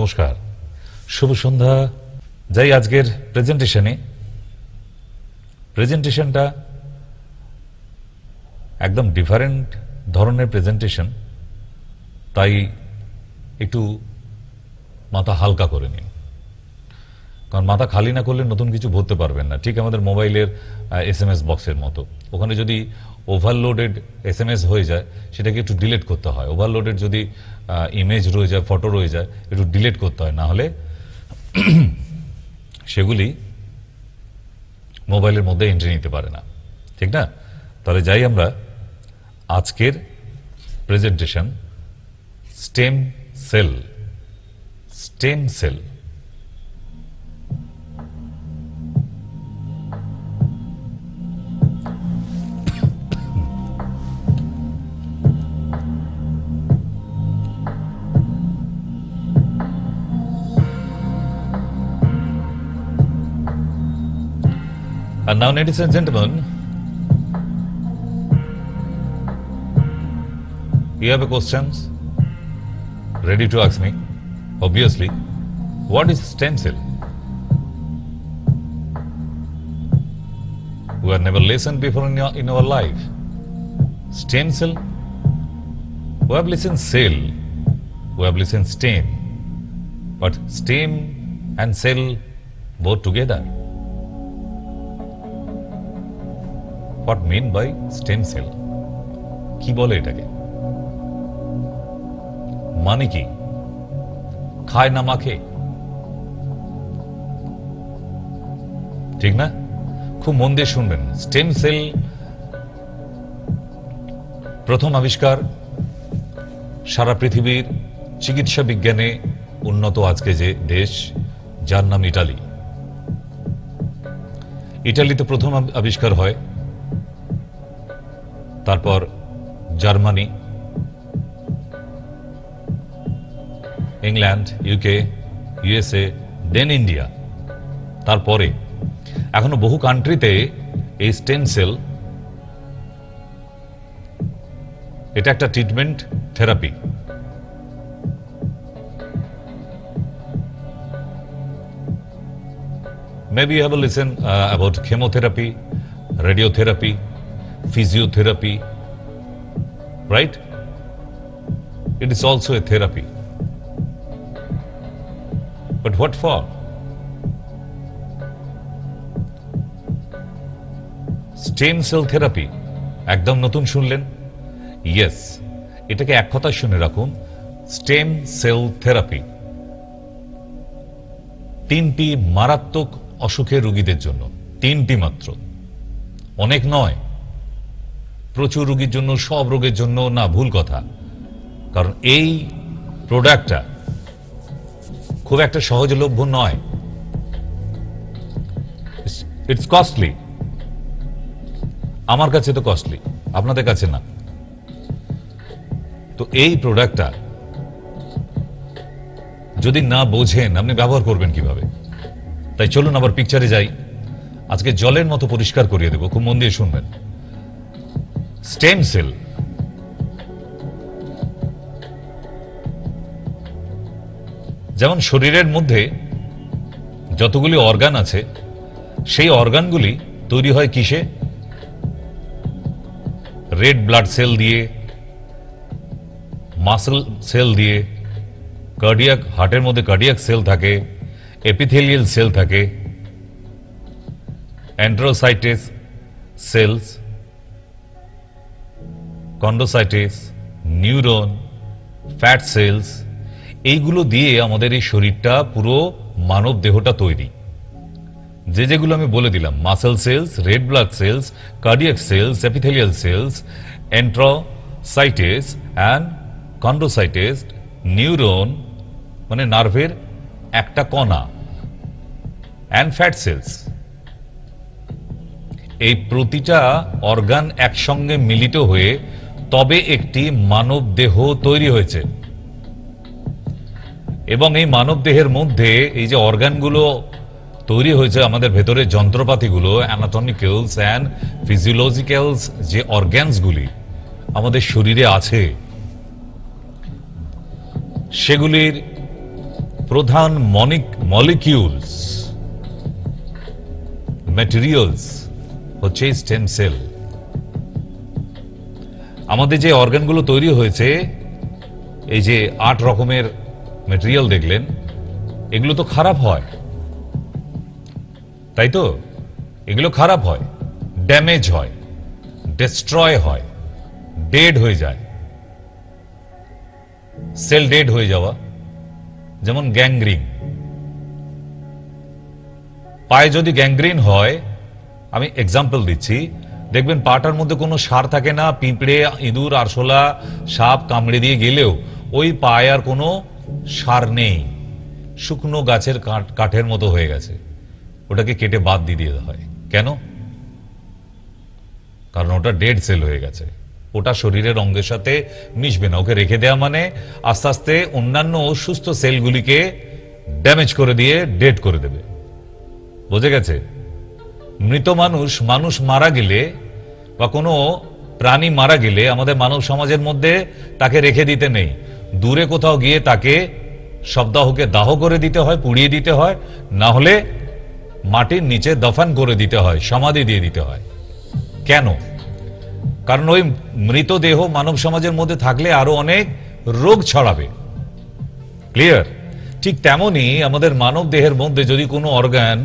নমস্কার, শুভ সন্ধ্যা। যাই আজকের প্রেজেন্টেশনটা একদম ডিফারেন্ট ধরনের প্রেজেন্টেশন, তাই একটু মাথা হালকা করে নিন, কারণ মাথা খালি না করলে নতুন কিছু ভরতে পারবেন না। ঠিক আমাদের মোবাইলের SMS বক্সের মতো, ওখানে যদি ওভারলোডেড SMS হয়ে যায় সেটাকে একটু ডিলিট করতে হয়। ওভারলোডেড যদি ইমেজ রয়ে যায়, ফটো রয়ে যায়, একটু ডিলিট করতে হয়, না হলে সেগুলি মোবাইলের মধ্যে এন্ট্রি নিতে পারে না, ঠিক না? তাহলে যাই আমরা আজকের presentation, stem cell. And now, ladies and gentlemen, you have a questions ready to ask me. Obviously, what is stem cell? We have never listened before in our life. Stem cell? We have listened cell, we have listened stem, but stem and cell both together. What mean by stem cell? কি বলে এটাকে? মানে কি? খায় না মাখে, ঠিক না? খুব মন দিয়ে শুনবেন। স্টেম সেল প্রথম আবিষ্কার সারা পৃথিবীর চিকিৎসা বিজ্ঞানে উন্নত আজকে যে দেশ, যার নাম ইটালি। ইটালিতে প্রথম আবিষ্কার হয়, তারপর জার্মানি, ইংল্যান্ড, ইউকে, USA, দেন ইন্ডিয়া। তারপরে এখনো বহু কান্ট্রিতে এই স্টেম সেল এটা একটা treatment therapy. Maybe you have a listen about chemotherapy, radiotherapy, physiotherapy, right? It is also a therapy. But what for? Stem cell therapy একদম নতুন শুনলেন? ইয়েস, এটাকে এক কথা শুনে রাখুন, স্টেম সেল থেরাপি তিনটি মারাত্মক অসুখের রোগীদের জন্য। তিনটি মাত্র, অনেক নয়। প্রচুর রোগীর জন্য, সব রোগের জন্য না, ভুল কথা। কারণ এই প্রোডাক্টটা খুব একটা সহজলভ্য নয়, ইটস কস্টলি। আমার কাছে তো কস্টলি, আপনাদের কাছে না। তো এই প্রোডাক্টটা যদি না বোঝেন আপনি ব্যবহার করবেন কিভাবে? তাই চলুন আবার পিকচারে যাই। আজকে জলের মতো পরিষ্কার করিয়ে দেব, খুব মন দিয়ে শুনবেন। স্টেম সেল যেমন শরীরের মধ্যে যতগুলি অর্গান আছে, সেই অর্গানগুলি তৈরি হয় কিসে? রেড ব্লাড সেল দিয়ে, মাসল সেল দিয়ে, কার্ডিয়াক, হার্টের মধ্যে কার্ডিয়াক সেল থাকে, এপিথেলিয়াল সেল থাকে, অ্যান্ড্রোসাইটিস সেলস, কন্ডোসাইটিস, নিউরন, ফ্যাট সেলস, এইগুলো দিয়ে আমাদের এই শরীরটা, পুরো মানব দেহটা তৈরি। যেগুলো আমি বলে দিলাম, muscle cells, red blood cells, cardiac cells, epithelial cells, enterocytes and chondrocytes, neuron মানে নার্ভের একটা কণা, অ্যান্ড ফ্যাট সেলস। এই প্রতিটা অর্গান একসঙ্গে মিলিত হয়ে তবে একটি মানব দেহ তৈরি হয়েছে। এবং এই মানব দেহের মধ্যে এই যে অর্গানগুলো তৈরি হয়েছে, আমাদের ভেতরে যন্ত্রপাতিগুলো, অ্যানাটমিক্যালস অ্যান্ড ফিজিওলজিক্যালস যে অর্গানসগুলি আমাদের শরীরে আছে, সেগুলির প্রধান মলিকিউলস ম্যাটেরিয়ালস হচ্ছে স্টেম সেল। আমাদের যে অর্গানগুলো তৈরি হয়েছে, এই যে 8 রকমের ম্যাটেরিয়াল দেখলেন, এগুলো তো খারাপ হয়, তাই তো? এগুলো খারাপ হয়, ড্যামেজ হয়, ডিস্ট্রয় হয়, ডেড হয়ে যায়। সেল ডেড হয়ে যাওয়া, যেমন গ্যাংগ্রিন। পায়ে যদি গ্যাংগ্রিন হয়, আমি এক্সাম্পল দিচ্ছি, দেখবেন পাটার মধ্যে কোনো সার থাকে না, পিঁপড়ে, ইঁদুর, আরশোলা, সাপ কামড়ে দিয়ে গেলেও ওই পায়ে আর কোনো সার নেই, শুকনো গাছের কাঠের মতো হয়ে গেছে, ওটাকে কেটে বাদ দিয়ে দিতে হয়। কেন? কারণ ওটা ডেড সেল হয়ে গেছে, ওটা শরীরের অঙ্গের সাথে মিশবে না। ওকে রেখে দেওয়া মানে আস্তে আস্তে অন্যান্য সুস্থ সেলগুলিকে ড্যামেজ করে দিয়ে ডেড করে দেবে। বোঝা গেছে? মৃত মানুষ মারা গেলে বা কোনো প্রাণী মারা গেলে আমাদের মানব সমাজের মধ্যে তাকে রেখে দিতে নেই, দূরে কোথাও গিয়ে তাকে শবদাহকে দাহ করে দিতে হয়, পুড়িয়ে দিতে হয়, না হলে মাটির নিচে দফন করে দিতে হয়, সমাধি দিয়ে দিতে হয়। কেন? কারণ ওই মৃতদেহ মানব সমাজের মধ্যে থাকলে আরো অনেক রোগ ছড়াবে। ক্লিয়ার? ঠিক তেমনি আমাদের মানব দেহের মধ্যে যদি কোনো অর্গান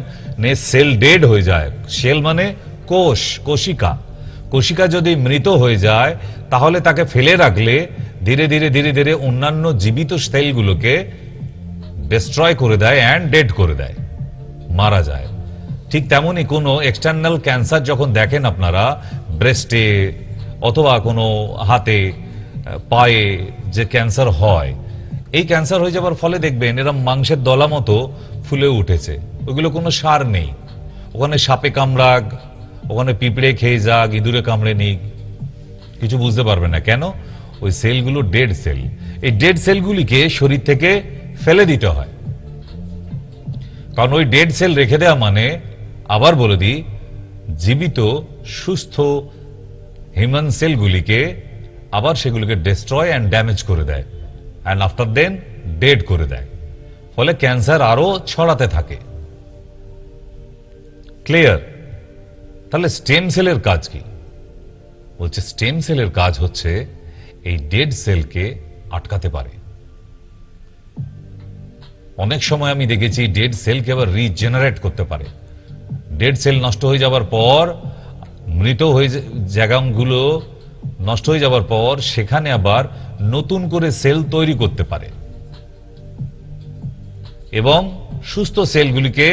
সেল ডেড হয়ে যায়, সেল মানে কোষ, কোশিকা যদি মৃত হয়ে যায়, তাহলে তাকে ফেলে রাখলে ধীরে ধীরে ধীরে ধীরে অন্যান্য জীবিত সেলগুলোকে ডিস্ট্রয় করে দেয় অ্যান্ড ডেড করে দেয়, মারা যায়। ঠিক তেমনি কোনো এক্সটার্নাল ক্যান্সার যখন দেখেন আপনারা, ব্রেস্টে অথবা কোনো হাতে, পায়ে যে ক্যান্সার হয়, এই ক্যান্সার হয়ে যাবার ফলে দেখবেন এরা মাংসের দলা মতো ফুলে উঠেছে, ওইগুলো কোনো সার নেই। ওখানে সাপে কামড়াক, ওখানে পিঁপড়ে খেয়ে যাক, ইঁদুরে কামড়ে নিক, কিছু বুঝতে পারবে না। কেন? ওই সেলগুলো ডেড সেল। এই ডেড সেলগুলিকে শরীর থেকে ফেলে দিতে হয়। কারণ ওই ডেড সেল রেখে দেওয়া মানে, আবার বলে দিই, জীবিত সুস্থ হিউম্যান সেলগুলিকে আবার সেগুলিকে ডিস্ট্রয় অ্যান্ড ড্যামেজ করে দেয়, অ্যান্ড আফটার দেন ডেড করে দেয়। ফলে ক্যান্সার আরো ছড়াতে থাকে। ক্লিয়ার? তাহলে স্টেম সেলের কাজ কি? বলছে স্টেম সেলের কাজ হচ্ছে এই ডেড সেলকে আটকাতে পারে। অনেক সময় আমি দেখেছি ডেড সেলকে আবার রিজেনারেট করতে পারে। ডেড সেল নষ্ট হয়ে যাবার পর, মৃত হয়ে জায়গাগুলো নষ্ট হয়ে যাবার পর সেখানে আবার নতুন করে সেল তৈরি করতে পারে এবং সুস্থ সেলগুলিকে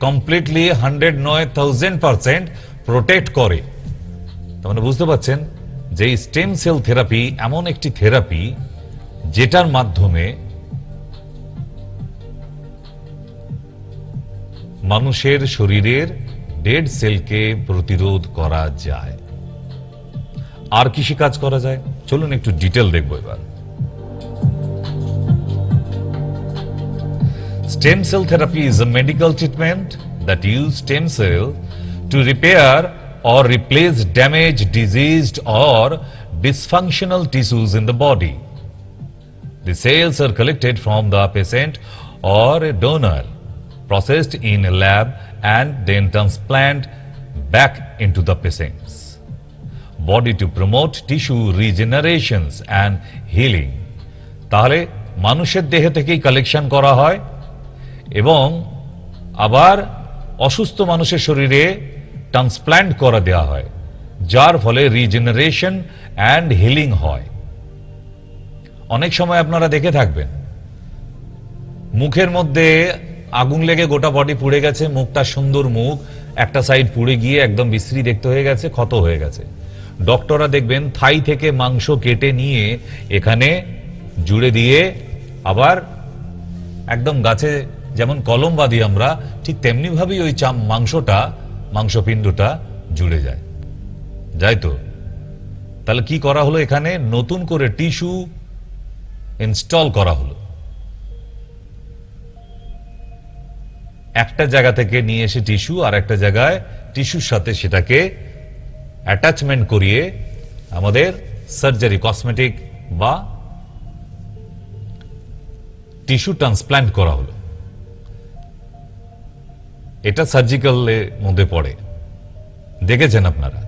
কমপ্লিটলি 100 নয় 1000% প্রোটেক্ট করে। তার মানে বুঝতে পারছেন যে স্টেম সেল থেরাপি এমন একটি থেরাপি যেটার মাধ্যমে মানুষের শরীরের ডেড সেলকে প্রতিরোধ করা যায়। আর কি কাজ করা যায়, চলুন একটু ডিটেল দেখব এবার। Stem cell therapy is a medical treatment that uses stem cell to repair or replace damaged, diseased or dysfunctional tissues in the body. The cells are collected from the patient or a donor, processed in a lab and then transplant back into the patient's body to promote tissue regenerations and healing. তাহলে মানুষের দেহ থেকেই collection করা হয় এবং আবার অসুস্থ মানুষের শরীরে ট্রান্সপ্ল্যান্ট করা দেওয়া হয়, যার ফলে রিজেনারেশন অ্যান্ড হিলিং হয়। অনেক সময় আপনারা দেখে থাকবেন মুখের মধ্যে আগুন লেগে গোটা বডি পুড়ে গেছে, মুখটা সুন্দর মুখ, একটা সাইড পুড়ে গিয়ে একদম বিশ্রী দেখতে হয়ে গেছে, ক্ষত হয়ে গেছে। ডক্টররা দেখবেন থাই থেকে মাংস কেটে নিয়ে এখানে জুড়ে দিয়ে আবার একদম গাছে যেমন কলম বাঁধি আমরা, ঠিক তেমনি ভাবেই ওই মাংসপিণ্ডটা জুড়ে যায়। যাই তো? তাহলে কি করা হলো? এখানে নতুন করে টিস্যু ইনস্টল করা হলো। একটা জায়গা থেকে নিয়ে এসে টিস্যু আর একটা জায়গায় টিস্যুর সাথে সেটাকে অ্যাটাচমেন্ট করিয়ে আমাদের সার্জারি, কসমেটিক বা টিস্যু ট্রান্সপ্ল্যান্ট করা হলো, এটা সার্জিক্যালের মধ্যে পড়ে। দেখেছেন আপনারা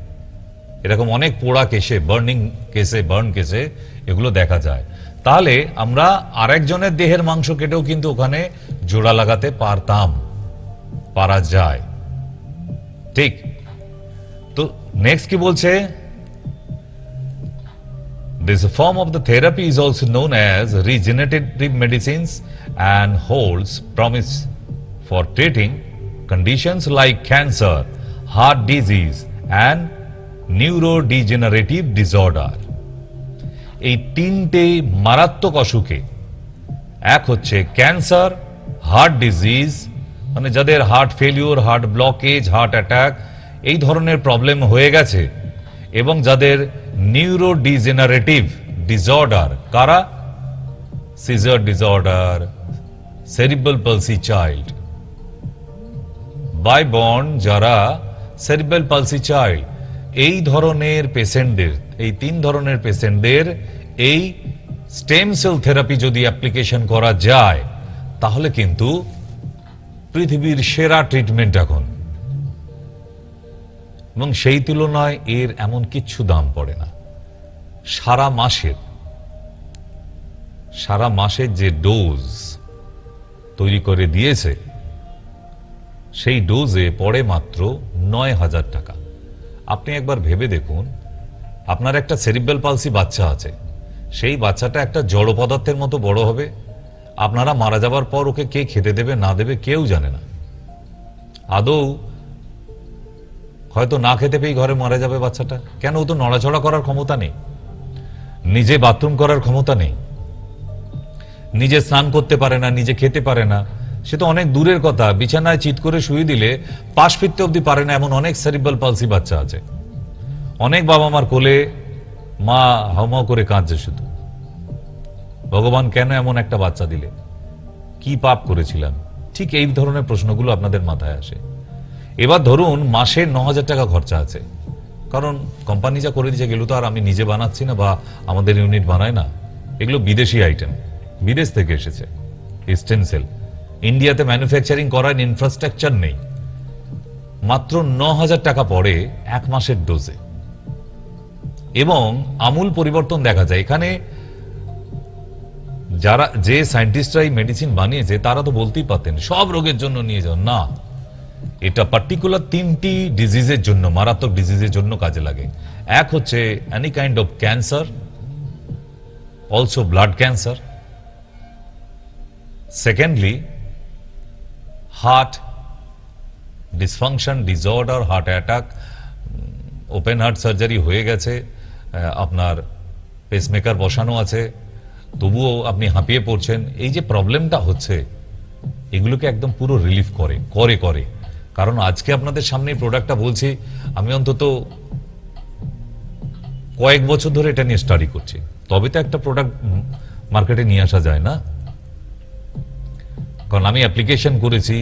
এরকম অনেক পোড়া কেসে, বার্নিং কেসে, বার্ন কেসে এগুলো দেখা যায়। তাহলে আমরা আরেকজনের দেহের মাংস কেটেও কিন্তু ওখানে জোড়া লাগাতে পারা যায়। ঠিক তো নেক্সট কি বলছে, this form of the therapy is also known as regenerative medicines and holds promise for treating conditions like cancer, heart disease and neurodegenerative disorder. এই তিনটে মারাত্মক অসুখে, এক হচ্ছে ক্যান্সার, হার্ট ডিজিজ মানে যাদের heart failure, heart blockage, heart attack এই ধরনের প্রবলেম হয়ে গেছে, এবং যাদের নিউরোডিজেনারেটিভ ডিসঅর্ডার, কারা? Seizure disorder, cerebral palsy child, by born যারা সেরিব্রাল পালসি চাইল্ড, এই ধরনের পেশেন্টদের, এই তিন ধরনের পেশেন্টদের এই স্টেম সেল থেরাপি যদি অ্যাপ্লিকেশন করা যায় তাহলে কিন্তু পৃথিবীর সেরা ট্রিটমেন্ট এখন, এবং সেই তুলনায় এর এমন কিচ্ছু দাম পড়ে না। সারা মাসের যে ডোজ তৈরি করে দিয়েছে সেই ডোজে পড়ে মাত্র ৯,০০০ টাকা। আপনি একবার ভেবে দেখুন, আপনার একটা সেরিব্রাল পালসি বাচ্চা আছে, সেই বাচ্চাটা একটা জড় পদার্থের মতো বড় হবে, আপনারা মারা যাবার পর ওকে কে খেতে দেবে না দেবে কেউ জানে না। আদৌ হয়তো না খেতে পেয়ে ঘরে মারা যাবে বাচ্চাটা, কেন? ও তো নড়াচড়া করার ক্ষমতা নেই, নিজে বাথরুম করার ক্ষমতা নেই, নিজে স্নান করতে পারে না, নিজে খেতে পারে না, সে তো অনেক দূরের কথা, বিছানায় চিৎ করে শুয়ে দিলে পাশ ফিরতে অবধি পারে না, এমন অনেক সেরিব্রাল পালসি বাচ্চা আছে। অনেক বাবা মার কোলে মা হাউমাউ করে কাঁদছে শুধু, ভগবান কেন এমন একটা বাচ্চা দিলে, কি পাপ করেছিলাম? ঠিক এই ধরনের প্রশ্নগুলো আপনাদের মাথায় আসে। এবার ধরুন মাসে ৯,০০০ টাকা খরচা আছে, কারণ কোম্পানি যা করে দিয়েছে, গেল তো আর আমি নিজে বানাচ্ছি না বা আমাদের ইউনিট বানায় না, এগুলো বিদেশি আইটেম, বিদেশ থেকে এসেছে স্টেম সেল। ইন্ডিয়াতে ম্যানুফ্যাকচারিং করার ইনফ্রাস্ট্রাকচার নেই। মাত্র ৯,০০০ টাকা পড়ে এক মাসের ডোজে, এবং আমূল পরিবর্তন দেখা যায়। এখানে যারা, যে সায়েন্টিস্টরা এই মেডিসিন বানিয়েছে তারা তো বলতেই পারতেন সব রোগের জন্য নিয়ে যান, না, এটা পার্টিকুলার 3টি ডিজিজের জন্য, মারাত্মক ডিজিজের জন্য কাজে লাগে। এক হচ্ছে any kind of cancer, also blood cancer. Secondly heart dysfunction disorder, heart attack, open heart surgery হয়ে গেছে, আপনার পেসমেকার বসানো আছে, তবুও আপনি হাঁপিয়ে পড়ছেন, এই যে প্রবলেমটা হচ্ছে এগুলোকে একদম পুরো রিলিফ করে। কারণ আজকে আপনাদের সামনে এই প্রোডাক্টটা বলছি, আমি অন্তত কয়েক বছর ধরে এটা নিয়ে স্টাডি করছি, তবে তো একটা প্রোডাক্ট মার্কেটে নিয়ে আসা যায় না। কারণ আমি অ্যাপ্লিকেশন করেছি,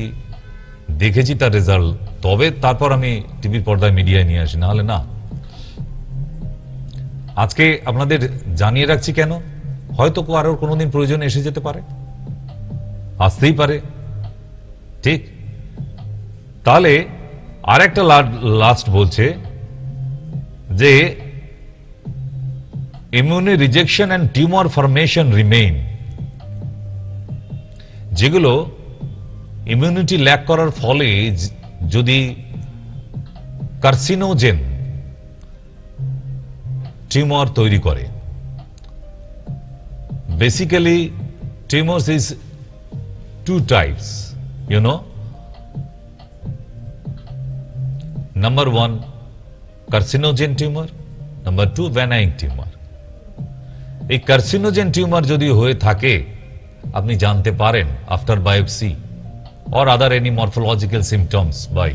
দেখেছি তার রেজাল্ট, তবে তারপর আমি টিভির পর্দায় মিডিয়ায় নিয়ে আসি, না হলে না। আজকে আপনাদের জানিয়ে রাখছি কেন, হয়তো কারোর কোনোদিন প্রয়োজন এসে যেতে পারে, আসতেই পারে, ঠিক? তাহলে আর একটা লাস্ট বলছে যে immune rejection and tumour formation remain, যেগুলো ইমিউনিটি ল্যাক করার ফলে যদি কার্সিনোজেন টিউমার তৈরি করে। Basically tumours is 2 types, you know. Number 1 carcinogen tumour, number 2 ভ্যানাইন টিউমার। এই কার্সিনোজেন টিউমার যদি হয়ে থাকে আপনি জানতে পারেন after biopsy or other any morphological symptoms by,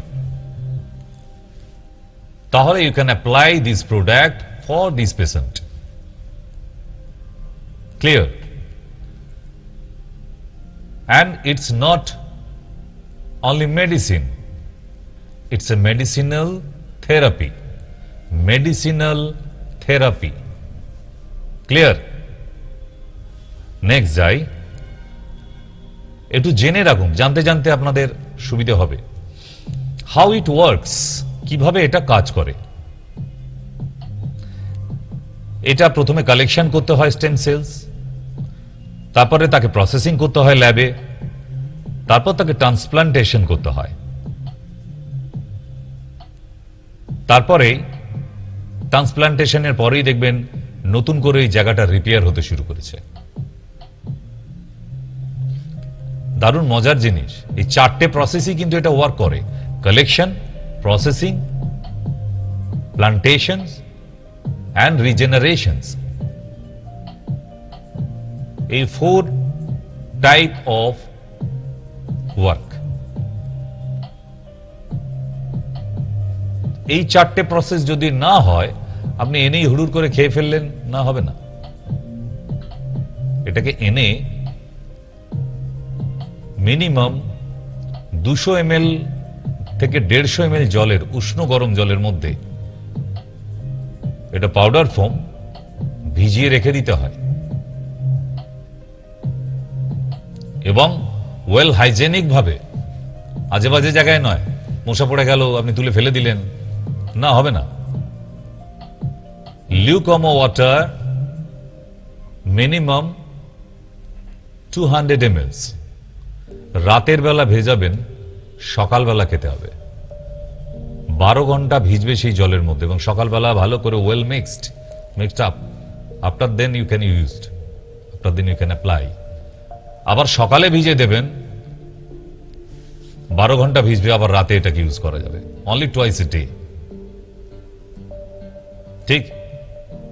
তাহলে you can apply this product for this patient. Clear? And it's not only medicine, it's a medicinal therapy. Clear? Next, jai একটু জেনে রাখুন, জানতে জানতে আপনাদের সুবিধা হবে। হাউ ইট ওয়ার্কস, কিভাবে এটা কাজ করে। এটা প্রথমে কালেকশন করতে হয় স্টেম সেলস, তারপরে তাকে প্রসেসিং করতে হয় ল্যাবে, তারপর তাকে ট্রান্সপ্লান্টেশন করতে হয়, তারপরে ট্রান্সপ্লান্টেশনের পরেই দেখবেন নতুন করে এই জায়গাটা রিপেয়ার হতে শুরু করেছে। দারুণ মজার জিনিস, এই 4টে প্রসেসই কিন্তু এটা ওয়ার্ক করে। Collection, processing, plantations and regenerations. A 4 type of work. এই 4টে প্রসেস যদি না হয়, আপনি এনেই হুড়ুর করে খেয়ে ফেললেন, না হবে না। এটাকে এনে মিনিমাম 200 ml থেকে 150 ml জলের, উষ্ণ গরম জলের মধ্যে এটা পাউডার ফর্ম ভিজিয়ে রেখে দিতে হয় এবং ওয়েল হাইজেনিক ভাবে, আজে বাজে জায়গায় নয়। মশা পড়ে গেল, আপনি তুলে ফেলে দিলেন, না, হবে না। লিউকম ওয়াটার মিনিমাম 200 ml, রাতের বেলা ভেজাবেন, সকালবেলা খেতে হবে। 12 ঘন্টা ভিজবে সেই জলের মধ্যে এবং সকালবেলা ভালো করে well mixed up. After then you can used, after then you can apply. আবার সকালে ভিজে দেবেন, 12 ঘন্টা ভিজবে, আবার রাতে এটাকে ইউজ করা যাবে। অনলি টুয়াইস এ ডে, ঠিক।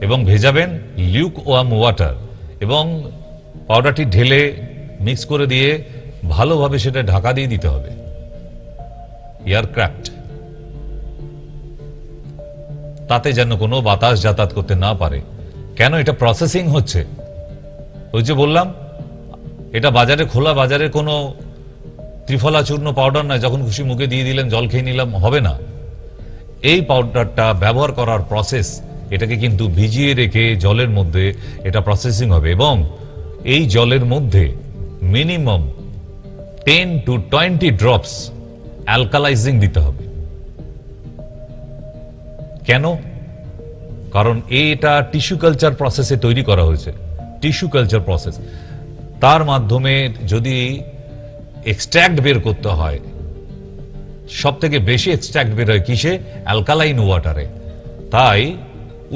এবং ভেজাবেন লিউক ওয়ার্ম ওয়াটার এবং পাউডারটি ঢেলে মিক্স করে দিয়ে ভালোভাবে সেটা ঢাকা দিয়ে দিতে হবে, এয়ারক্রাফট, তাতে যেন কোনো বাতাস যাতায়াত করতে না পারে। কেন? এটা প্রসেসিং হচ্ছে। ওই যে বললাম, এটা বাজারে, খোলা বাজারে কোনো ত্রিফলা চূর্ণ পাউডার নয়, যখন খুশি মুখে দিয়ে দিলেন, জল খেয়ে নিলাম, হবে না। এই পাউডারটা ব্যবহার করার প্রসেস, এটাকে কিন্তু ভিজিয়ে রেখে জলের মধ্যে এটা প্রসেসিং হবে এবং এই জলের মধ্যে মিনিমাম 10 to 20 ড্রপস অ্যালকালাইজিং দিতে হবে। কেন? কারণ এটা টিস্যু কালচার প্রসেসে তৈরি করা হয়েছে। টিস্যু কালচার প্রসেস, তার মাধ্যমে যদি এক্সট্র্যাক্ট বের করতে হয়, সব থেকে বেশি এক্সট্র্যাক্ট বের হয় কিসে? অ্যালকালাইন ওয়াটারে। তাই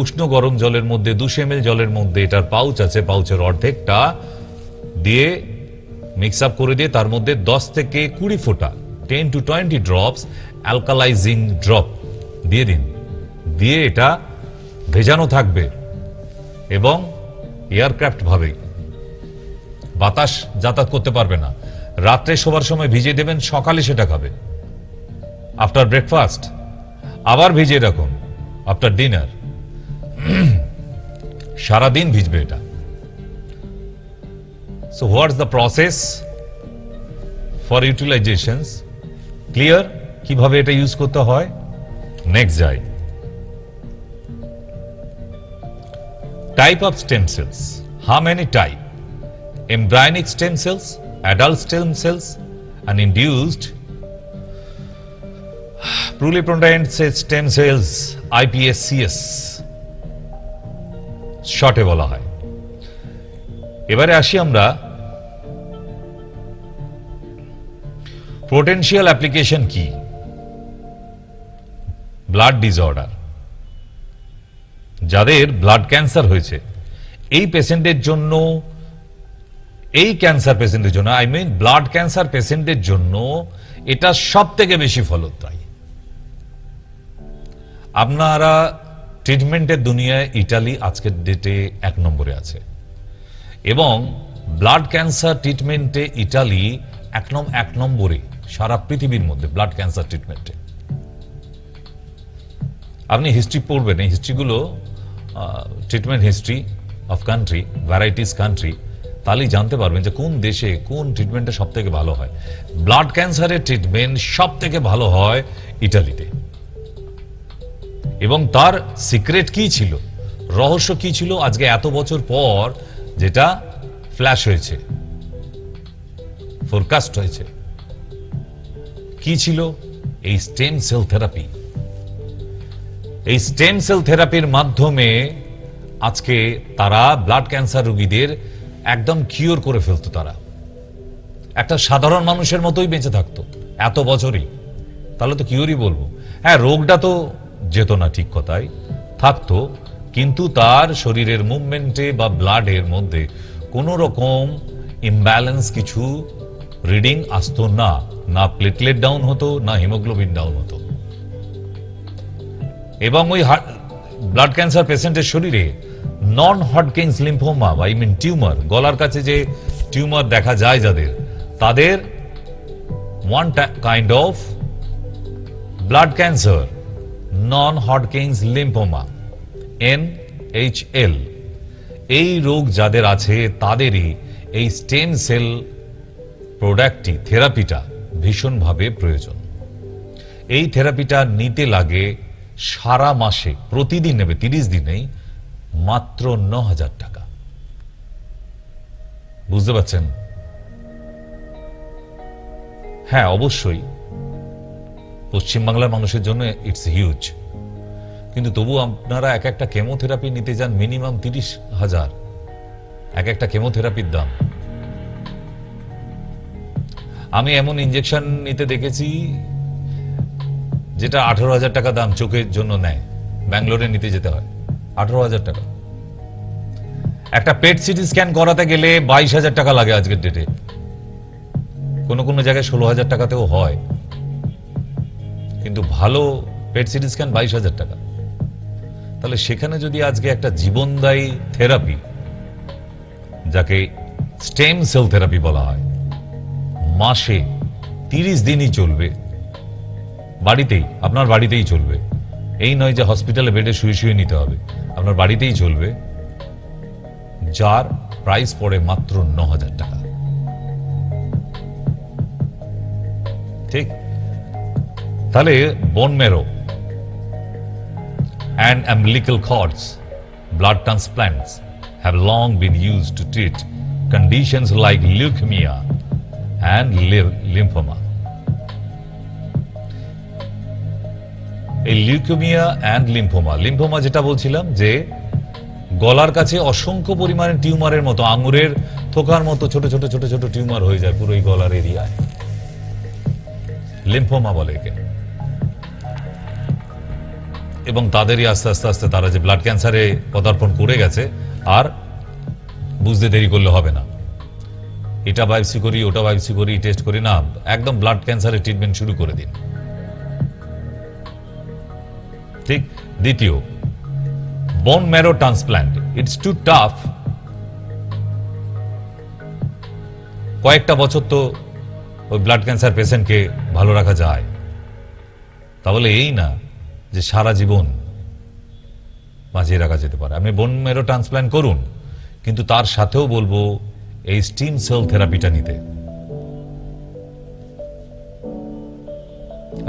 উষ্ণ গরম জলের মধ্যে 200 ml জলের মধ্যে এটার পাউচ আছে, পাউচের অর্ধেকটা দিয়ে মিক্স আপ করে দিয়ে তার মধ্যে 10 থেকে 20 ফোঁটা 10 to 20 ড্রপস অ্যালকালাইজিং ড্রপ দিয়ে দিন। দিয়ে এটা ভেজানো থাকবে এবং এয়ারক্রাফট ভাবে বাতাস যাতায়াত করতে পারবে না। রাত্রে শোবার সময় ভিজিয়ে দেবেন, সকালে সেটা খাবে। আফটার ব্রেকফাস্ট আবার ভিজিয়ে রাখুন, আফটার ডিনার। সারাদিন ভিজবে এটা। So what's the process for utilisations? Clear কিভাবে এটা ইউজ করতে হয়? নেক্সট যাই। Type of stem cells. How many type? Embryonic stem cells, adult stem cells, and induced pluripotent stem cells, iPSCs শর্টে বলা হয়। এবারে আসি আমরা পোটেনশিয়াল অ্যাপ্লিকেশন কি। ব্লাড ডিসঅর্ডার, যাদের ব্লাড ক্যান্সার হয়েছে, এই পেশেন্টের জন্য, এই ক্যান্সার পেশেন্টের জন্য, আই মিন ব্লাড ক্যান্সার পেশেন্টের জন্য এটা সব থেকে বেশি ফলদায়ী। আপনারা ট্রিটমেন্টের দুনিয়ায় ইটালি আজকের ডেটে 1 নম্বরে আছে এবং ব্লাড ক্যান্সার ট্রিটমেন্টে ইটালি 1 নম্বরে সারা পৃথিবীর মধ্যে ব্লাড ক্যান্সার ট্রিটমেন্টে। আপনি হিস্ট্রি পড়বেন, এই হিস্ট্রিগুলো treatment history of country, varieties country, তাহলেই জানতে পারবেন যে কোন দেশে কোন ট্রিটমেন্টটা সব থেকে ভালো হয়। ব্লাড ক্যান্সারের ট্রিটমেন্ট সব থেকে ভালো হয় ইটালিতে। এবং তার সিক্রেট কি ছিল, রহস্য কি ছিল, আজকে এত বছর পর যেটা ফ্ল্যাশ হয়েছে। ফোরকাস্ট হয়েছে। কি ছিল? এই স্টেম সেল থেরাপি। এই স্টেম সেল থেরাপির মাধ্যমে আজকে তারা ব্লাড ক্যান্সার রোগীদের একদম কিওর করে ফেলতো। তারা একটা সাধারণ মানুষের মতোই বেঁচে থাকতো এত বছরই। তাহলে তো কিওরই বলবো। হ্যাঁ, রোগটা তো যেত না, ঠিক কথাই থাকতো, কিন্তু তার শরীরের মুভমেন্টে বা ব্লাডের মধ্যে কোনো রকম ইমব্যালেন্স কিছু রিডিং আসতো না। না প্লেটলেট ডাউন হতো, না হিমোগ্লোবিন ডাউন হতো। এবং ওই ব্লাড ক্যান্সার পেশেন্টের শরীরে নন হডকিন্স লিম্ফোমা বা টিউমার, গলার কাছে যে টিউমার দেখা যায় যাদের, তাদের one kind of blood cancer, non Hodgkin's lymphoma, NHL, এই রোগ যাদের আছে তাদেরই এই স্টেম সেল প্রোডাক্টটি, থেরাপিটা ভীষণভাবে প্রয়োজন। এই থেরাপিটা নিতে লাগে সারা মাসে, প্রতিদিন নেবে 30 দিনেই মাত্র 9,000 টাকা। বুঝতে পারছেন? হ্যাঁ, অবশ্যই পশ্চিমবাংলার মানুষের জন্য ইটস হিউজ, কিন্তু তবু আপনারা এক একটা কেমোথেরাপি নিতে যান মিনিমাম 30,000 এক একটা কেমোথেরাপির দাম। আমি এমন ইনজেকশন নিতে দেখেছি যেটা 18,000 টাকা দাম, চোখের জন্য নেয়, ব্যাঙ্গালোরে নিতে যেতে হয় 18,000 টাকা। একটা পেট সিটি স্ক্যান করাতে গেলে 22,000 টাকা লাগে আজকের ডেটে, কোনো কোনো জায়গায় 16,000 টাকাতেও হয়, কিন্তু ভালো পেট সিটি স্ক্যান 22,000 টাকা। তাহলে সেখানে যদি আজকে একটা জীবনদায়ী থেরাপি, যাকে স্টেম সেল থেরাপি বলা হয়, মাসে 30 দিনই চলবে, বাড়িতেই, আপনার বাড়িতেই চলবে, এই নয় যে হসপিটালে বেডে শুয়ে শুয়ে নিতে হবে, আপনার বাড়িতেই চলবে, যার প্রাইস পড়ে মাত্র 9,000 টাকা। ঠিক? তাহলে bone marrow and umbilical cords blood transplants have long been used to treat conditions like leukemia and lymphoma. এই লিউকেমিয়া অ্যান্ড লিম্ফোমা যেটা বলছিলাম, যে গলার কাছে অসংখ্য পরিমাণে টিউমারের মতো, আঙুরের থোকার মতো ছোট ছোট ছোট ছোট টিউমার হয়ে যায় পুরো এই গলার এরিয়ায়, লিম্ফোমা বলে একে। এবং তাদেরই আস্তে আস্তে আস্তে তারা যে ব্লাড ক্যান্সারে পদার্পণ করে গেছে, আর বুঝতে দেরি করলে হবে না। এটা বায়োপসি করি, ওটা বায়োপসি করি, টেস্ট করি না, একদম ব্লাড ক্যান্সারের ট্রিটমেন্ট শুরু করে দিন। ঠিক? দ্বিতীয়, bone marrow transplant, it's too tough. কয়েকটা বছর তো ওই ব্লাড ক্যান্সার পেশেন্টকে ভালো রাখা যায়, তাহলে এই না যে সারা জীবন বাঁচিয়ে রাখা যেতে পারে। আপনি বোন ম্যারো ট্রান্সপ্ল্যান্ট করুন, কিন্তু তার সাথেও বলবো এই স্টেম সেল থেরাপিটা নিতে।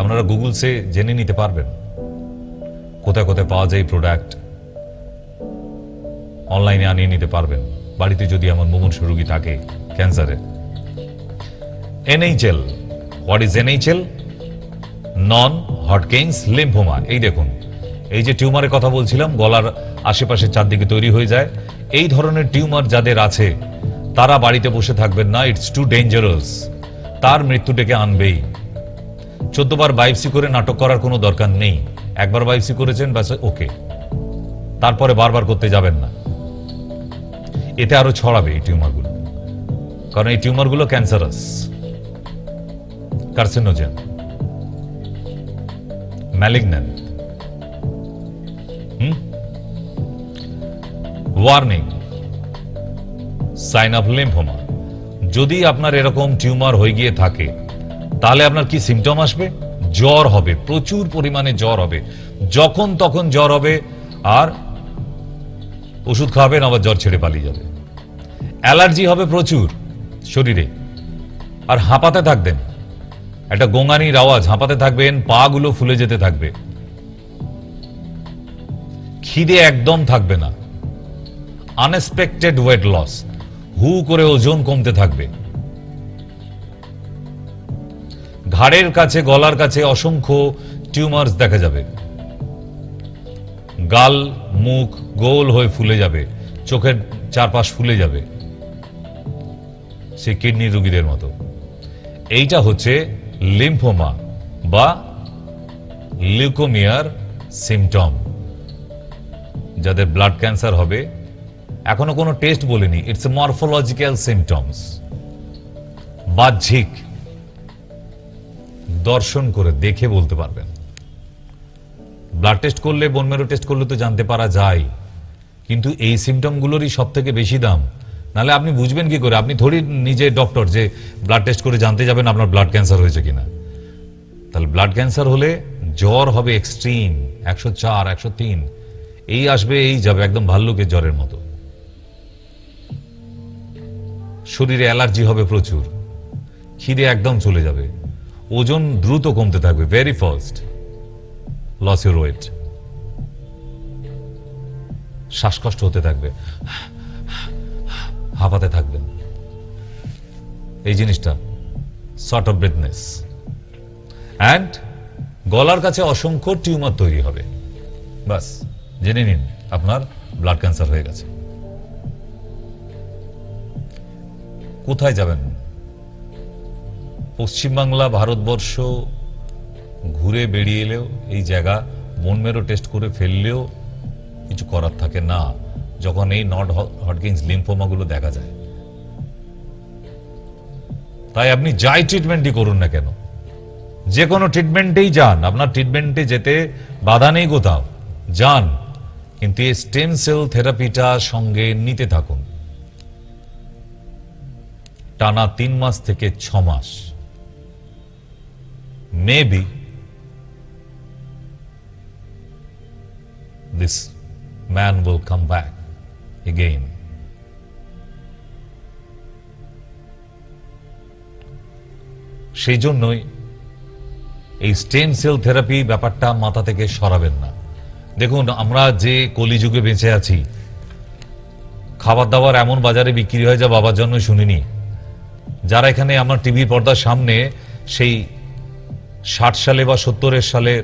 আপনারা গুগলসে জেনে নিতে পারবেন কোথায় কোথায় পাওয়া যায় প্রোডাক্ট, অনলাইনে আনিয়ে নিতে পারবেন বাড়িতে যদি এমন মুমূর্ষু রোগী থাকে ক্যান্সারের। NHL, what is NHL? Non Hodgkin's lymphoma. এই দেখুন, এই যে টিউমারের কথা বলছিলাম, গলার আশেপাশে চারদিকে তৈরি হয়ে যায়, এই ধরনের টিউমার যাদের আছে তারা বাড়িতে বসে থাকবেন না, ইটস টু ডেঞ্জারাস, তার মৃত্যু ডেকে আনবেই। 14 বার বায়োপসি করে নাটক করার কোনো দরকার নেই, একবার বায়োপসি করেছেন ব্যাস, ওকে, তারপরে বারবার করতে যাবেন না। এতে আরো ছড়াবে এই টিউমারগুলো, কারণ এই টিউমারগুলো cancerous, carcinogen, malignant. Warning, sign of lymphoma. যদি আপনার এরকম টিউমার হয়ে গিয়ে থাকে, তাহলে আপনার কি সিমটম আসবে? জ্বর হবে, প্রচুর পরিমাণে জ্বর হবে, যখন তখন জ্বর হবে, আর ওষুধ খাওয়াবেন আবার জ্বর ছেড়ে পালিয়ে যাবে। অ্যালার্জি হবে প্রচুর শরীরে, আর হাঁপাতে থাকবেন, একটা গোঙানির আওয়াজ, হাঁপাতে থাকবেন, পা গুলো ফুলে যেতে থাকবে, খিদে একদম থাকবে না, আনএক্সপেক্টেড ওয়েট লস, হু করে ওজন কমতে থাকবে, ঘাড়ের কাছে, গলার কাছে অসংখ্য টিউমার্স দেখা যাবে। গাল, মুখ গোল হয়ে ফুলে যাবে, চোখের চারপাশ ফুলে যাবে, সেই কিডনি রোগীদের মতো। এইটা হচ্ছে লিম্ফোমা বা লিউকোমিয়ার সিমটম। যাদের ব্লাড ক্যান্সার হবে, এখনো কোনো টেস্ট বলিনি, ইটস এ মরফোলজিক্যাল সিমটমস। বাহ্যিক দর্শন করে দেখে বলতে পারবেন। ব্লাড টেস্ট করলে, বোন ম্যারো টেস্ট করলে তো জানতে পারা যায়, কিন্তু এই সিমটমগুলোরই সব থেকে বেশি দাম। নাহলে আপনি বুঝবেন কি করে? আপনি থোড়ি নিজে ডক্টর যে ব্লাড টেস্ট করে জানতে যাবেন আপনার ব্লাড ক্যান্সার হয়েছে কিনা। তাহলে ব্লাড ক্যান্সার হলে জ্বর হবে এক্সট্রিম, 104, 103, এই আসবে এই যাবে, একদম ভাল্লুকের জ্বরের মতো। শরীরে অ্যালার্জি হবে প্রচুর, খিদে একদম চলে যাবে, ওজন দ্রুত কমতে থাকবে, very fast loss your weight, শ্বাসকষ্ট হতে থাকবে, হাঁপাতে থাকবেন, এই জিনিসটা শর্ট অফ ব্রেথনেস। অ্যান্ড গলার কাছে অসংখ্য টিউমার তৈরি হবে। বাস জেনে নিন আপনার ব্লাড ক্যান্সার হয়ে গেছে। কোথায় যাবেন? পশ্চিমবাংলা, ভারতবর্ষ ঘুরে বেরিয়ে এলেও এই জায়গা বোন ম্যারো টেস্ট করে ফেললেও কিছু করার থাকে না, যখন এই নট হটকিন্স লিম্ফোমাগুলো দেখা যায়। তাই আপনি যাই ট্রিটমেন্টই করুন না কেন, যে কোনো ট্রিটমেন্টেই যান, আপনার ট্রিটমেন্টে যেতে বাধা নেই, কোথাও যান, কিন্তু এই স্টেম সেল থেরাপিটা সঙ্গে নিতে থাকুন টানা 3 মাস থেকে 6 মাস। Maybe this man will come back again. সেই জন্যই এই স্টেম সেল থেরাপি ব্যাপারটা মাথা থেকে সরাবেন না। দেখুন, আমরা যে কলিযুগে বেঁচে আছি, খাবার দাবার এমন বাজারে বিক্রি হয় যা বাবার জন্য শুনিনি। যারা এখানে আমার টিভির পর্দার সামনে সেই 60 সালে বা 70 সালের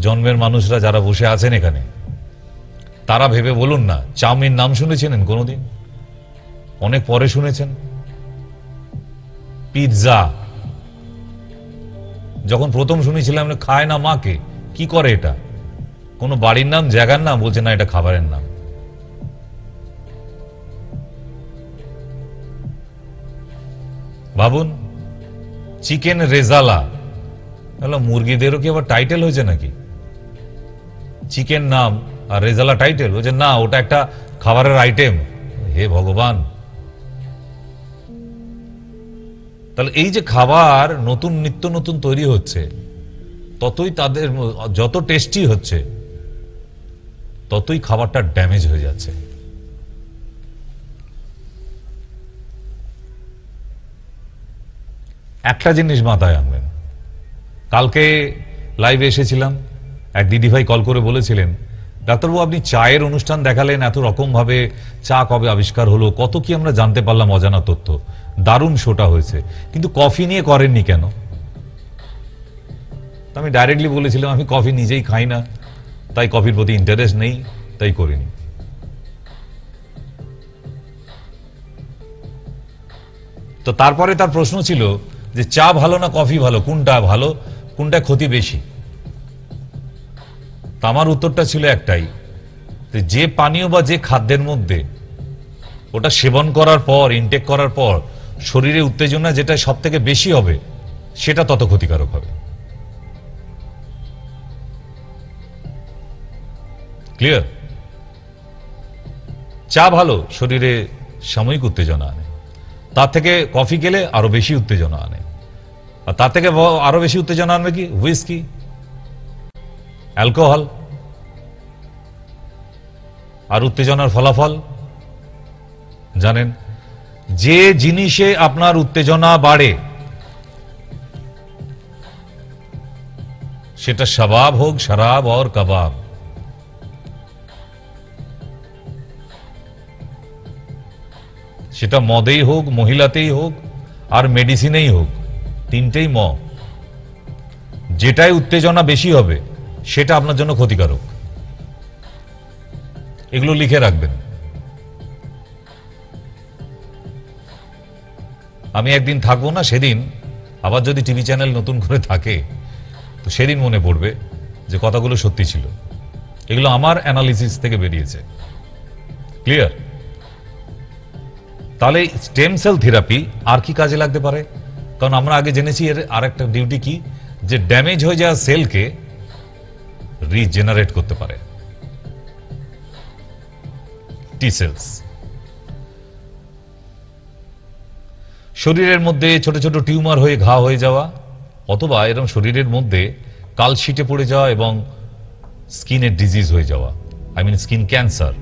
জন্মের মানুষরা যারা বসে আছেন এখানে, তারা ভেবে বলুন না, চাউমিন নাম শুনেছিলেন কোনোদিন? অনেক পরে শুনেছেন। পিৎজা যখন প্রথম শুনেছিলাম, খায় না মাকে, কি করে এটা? কোন বাড়ির নাম, জায়গার নাম, বলছে না এটা খাবারের নাম। ভাবুন, চিকেন রেজালা, মুরগিদেরও কি আবার টাইটেল হয়েছে নাকি? চিকেন নাম আর রেজালা টাইটেল হয়েছে? না, ওটা একটা খাবারের আইটেম। হে ভগবান! তাহলে এই যে খাবার নতুন নিত্য নতুন তৈরি হচ্ছে, ততই তাদের যত টেস্টি হচ্ছে, ততই খাবারটা ড্যামেজ হয়ে যাচ্ছে। একটা জিনিস মাথায় আনবেন, কালকে লাইভে এসেছিলাম, এক দিদিভাই কল করে বলেছিলেন, ডাক্তারবাবু আপনি চায়ের অনুষ্ঠান দেখালেন, এত রকম ভাবে চা কবে আবিষ্কার হলো, কত কি আমরা জানতে পারলাম অজানা তথ্য, দারুণ শোটা হয়েছে, কিন্তু কফি নিয়ে করেননি কেন? আমি ডাইরেক্টলি বলেছিলাম, আমি কফি নিজেই খাই না, তাই কফির প্রতি ইন্টারেস্ট নেই, তাই করিনি। তো তারপরে তার প্রশ্ন ছিল যে চা ভালো না কফি ভালো, কোনটা ভালো, কোনটা ক্ষতি বেশি? তা আমার উত্তরটা ছিল একটাই, যে পানীয় বা যে খাদ্যের মধ্যে ওটা সেবন করার পর, ইনটেক করার পর শরীরে উত্তেজনা যেটা সব থেকে বেশি হবে, সেটা তত ক্ষতিকারক হবে। ক্লিয়ার? চা ভালো, শরীরে সাময়িক উত্তেজনা আনে, তার থেকে কফি খেলে আরো বেশি উত্তেজনা আনে, আর তার থেকে আরো বেশি উত্তেজনা আনবে কি? Whisky, alcohol. আর উত্তেজনার ফলাফল জানেন, যে জিনিসে আপনার উত্তেজনা বাড়ে, সেটা শবাব হোক, শরাব और কবাব, সেটা মদেই হোক, মহিলাতেই হোক, আর মেডিসিনেই হোক, তিনটেই যেটাই উত্তেজনা বেশি হবে সেটা আপনার জন্য ক্ষতিকারক। এগুলো লিখে রাখবেন। আমি একদিন থাকবো না, সেদিন আবার যদি টিভি চ্যানেল নতুন করে থাকে তো সেদিন মনে পড়বে যে কথাগুলো সত্যি ছিল। এগুলো আমার অ্যানালিসিস থেকে বেরিয়েছে। ক্লিয়ার? তাহলে স্টেম সেল থেরাপি আর কি কাজে লাগতে পারে? কারণ আমরা আগে জেনেছি এর আরেকটা ডিউটি কি, যে ড্যামেজ হয়ে যাওয়া সেলকে রিজেনারেট করতে পারে। টি সেলস শরীরের মধ্যে ছোট ছোট টিউমার হয়ে ঘা হয়ে যাওয়া, অথবা এরকম শরীরের মধ্যে কালশিটে পড়ে যাওয়া এবং স্কিনের ডিজিজ হয়ে যাওয়া, আই মিন স্কিন ক্যান্সার।